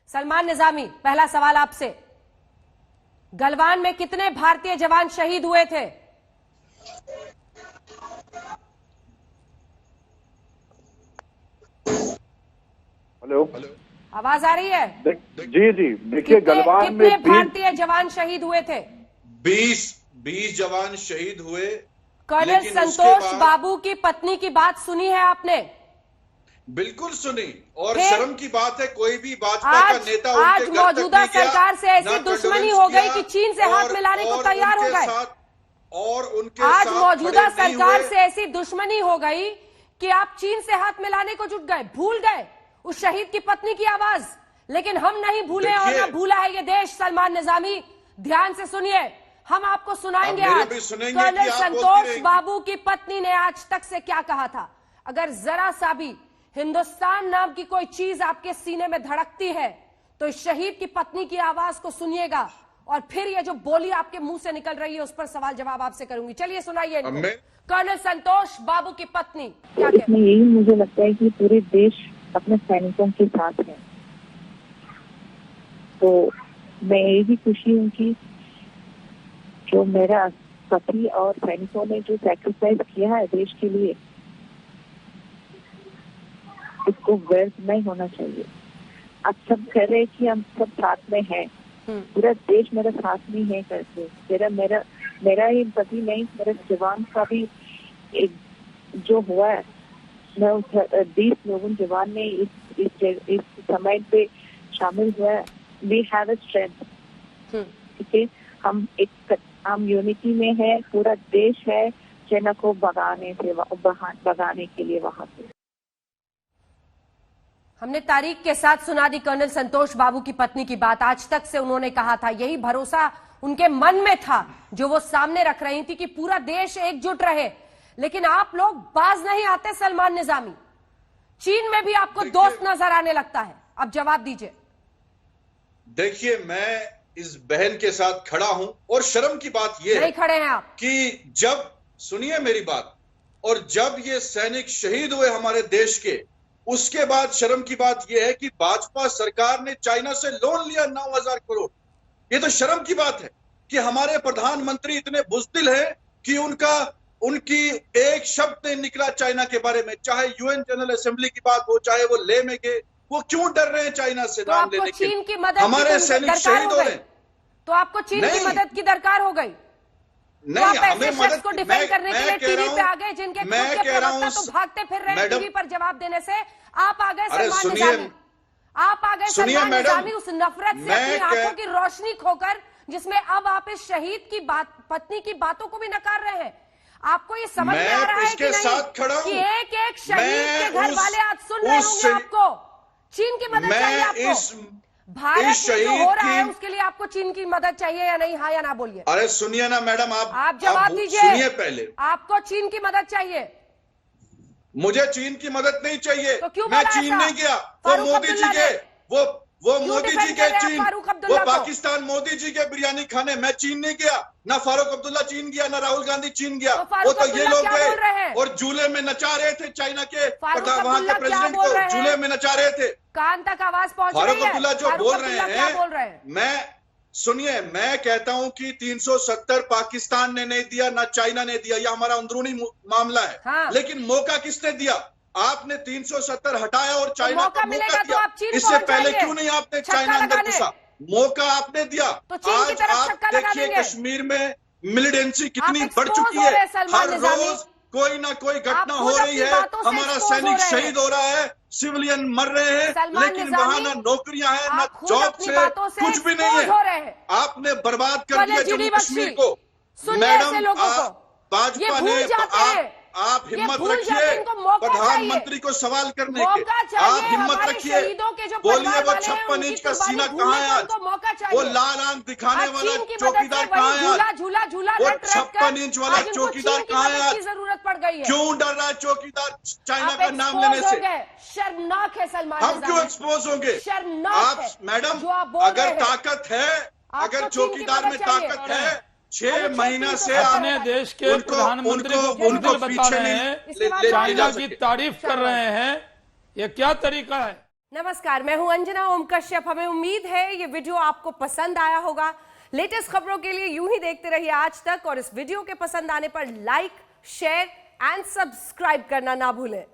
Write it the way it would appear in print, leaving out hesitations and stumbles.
सलमान निजामी, पहला सवाल आपसे, गलवान में कितने भारतीय जवान शहीद हुए थे? हेलो, आवाज आ रही है? जी जी, देखिए गलवान में कितने भारतीय जवान शहीद हुए थे? 20 जवान शहीद हुए। कर्नल संतोष बाबू की पत्नी की बात सुनी है आपने? बिल्कुल सुनी, और शर्म की बात है कोई भी भाजपा का नेता आज उनके घर मौजूदा तक नहीं गया, सरकार से ऐसी दुश्मनी हो गई कि चीन से हाथ मिलाने को तैयार हो गए। और उनके आज साथ मौजूदा खड़े नहीं सरकार हुए। से ऐसी दुश्मनी हो गई कि आप चीन से हाथ मिलाने को जुट गए, भूल गए उस शहीद की पत्नी की आवाज। लेकिन हम नहीं भूले और ना भूला है ये देश। सलमान निजामी, ध्यान से सुनिए, हम आपको सुनाएंगे आज कर्नल संतोष बाबू की पत्नी ने आज तक से क्या कहा था। अगर जरा सा भी हिंदुस्तान नाम की कोई चीज आपके सीने में धड़कती है तो इस शहीद की पत्नी की आवाज को सुनिएगा, और फिर ये जो बोली आपके मुंह से निकल रही है उस पर सवाल जवाब आपसे करूंगी। चलिए सुनाइए कर्नल संतोष बाबू की पत्नी क्या कहती है। यही मुझे लगता है कि पूरे देश अपने सैनिकों के साथ है, तो मैं यही खुशी हूँ कि जो मेरा पति और सैनिकों ने जो सैक्रिफाइस किया है देश के लिए, इसको व्यर्थ नहीं होना चाहिए। अब सब कह रहे हैं कि हम सब साथ में हैं, पूरा देश मेरा साथ में है करके। मेरा ही पति नहीं, मेरे जवान का भी एक जो हुआ है, मैं 20 लोगों जवान ने इस समय पे शामिल हुआ है। वी हैव अ स्ट्रेंथ, ठीक है, हम यूनिटी में है, पूरा देश है चाइना को भगाने के लिए वहां से। हमने तारीख के साथ सुना दी कर्नल संतोष बाबू की पत्नी की बात। आज तक से उन्होंने कहा था, यही भरोसा उनके मन में था जो वो सामने रख रही थी कि पूरा देश एकजुट रहे। लेकिन आप लोग बाज नहीं आते सलमान निजामी, चीन में भी आपको दोस्त नजर आने लगता है। अब जवाब दीजिए। देखिए, मैं इस बहन के साथ खड़ा हूं, और शर्म की बात यह नहीं खड़े हैं आप कि जब, सुनिए मेरी बात, और जब ये सैनिक शहीद हुए हमारे देश के, उसके बाद शर्म की बात यह है कि भाजपा सरकार ने चाइना से लोन लिया 9,000 करोड़। ये तो शर्म की बात है कि हमारे प्रधानमंत्री इतने बुज़दिल हैं कि उनकी एक शब्द नहीं निकला चाइना के बारे में। चाहे यूएन जनरल असेंबली की बात हो, चाहे वो ले में गए, वो क्यों डर रहे हैं चाइना से तो नाम लेने के? चीन की मदद हमारे सैनिक शहीद हो रहे हैं, तो आपको चीन की मदद की दरकार हो गई। नहीं, हमें मदद को डिफेंड करने के लिए टीवी पे आ गए, जिनके खुद के प्रवक्ता तो भागते फिर रहे हैं टीवी पर जवाब देने से। आप आ गए सलमान निजामी, आप आ गए सलमान निजामी उस नफरत से अपनी आंखों की रोशनी खोकर, जिसमें अब आप इस शहीद की पत्नी की बातों को भी नकार रहे हैं। आपको ये समझ में आ रहा है कि नहीं कि एक एक शहीद के घर वाले आज सुन रहे होंगे आपको। चीन की मदद चाहिए आपको, भारत में जो हो रहा है उसके लिए आपको चीन की मदद चाहिए या नहीं? हाँ या ना बोलिए। अरे सुनिए ना मैडम, आप जवाब दीजिए। सुनिए पहले, आपको चीन की मदद चाहिए? मुझे चीन की मदद नहीं चाहिए, तो क्यों मैं चीन नहीं गया। वो मोदी जी के, वो मोदी जी के चीन, वो पाकिस्तान मोदी जी के बिरयानी खाने, मैं चीन नहीं गया। ना फारूक अब्दुल्ला चीन गया, ना राहुल गांधी चीन गया। वो तो ये लोग गए और झूले में नचा रहे थे चाइना के वहां के प्रेसिडेंट को, झूले में नचा रहे थे। कान तक आवाज पहुंच रही है। फारूक अब्दुल्ला जो बोल रहे हैं, मैं सुनिए, मैं कहता हूं कि 370 पाकिस्तान ने नहीं दिया, ना चाइना ने दिया, यह हमारा अंदरूनी मामला है। हाँ। लेकिन मौका किसने दिया? आपने 370 हटाया और चाइना को मौका दिया। तो इससे पहले क्यों नहीं आपने चाइना अंदर घुसा? मौका आपने दिया। तो आज आप देखिए कश्मीर में मिलिटेंसी कितनी बढ़ चुकी है। हर रोज कोई ना कोई घटना हो रही है, हमारा सैनिक शहीद हो रहा है, सिविलियन मर रहे हैं, लेकिन वहां ना नौकरियां हैं, ना जॉब से कुछ भी नहीं है। आपने बर्बाद कर दिया जम्मू कश्मीर को। मैडम, भाजपा ने, आप हिम्मत रखिए प्रधानमंत्री को सवाल करने के, आप हिम्मत रखिए, बोलिए वो 56 इंच का सीना कहाँ है आज? वो लाल आंख दिखाने वाला चौकीदार कहाँ है आज? वो 56 इंच वाला चौकीदार कहाँ है आज? जरूरत पड़ गई है। क्यों डर रहा है चौकीदार चाइना का नाम लेने से? शर्मनाक है सलमान, हम क्यों एक्सपोज होंगे? आप मैडम, अगर ताकत है, अगर चौकीदार में ताकत है, 6 महीना से अपने देश के प्रधानमंत्री को बता रहे हैं, चाइना की तारीफ कर रहे हैं, ये क्या तरीका है? नमस्कार, मैं हूं अंजना ओम कश्यप। हमें उम्मीद है ये वीडियो आपको पसंद आया होगा। लेटेस्ट खबरों के लिए यूं ही देखते रहिए आज तक, और इस वीडियो के पसंद आने पर लाइक, शेयर एंड सब्सक्राइब करना ना भूलें।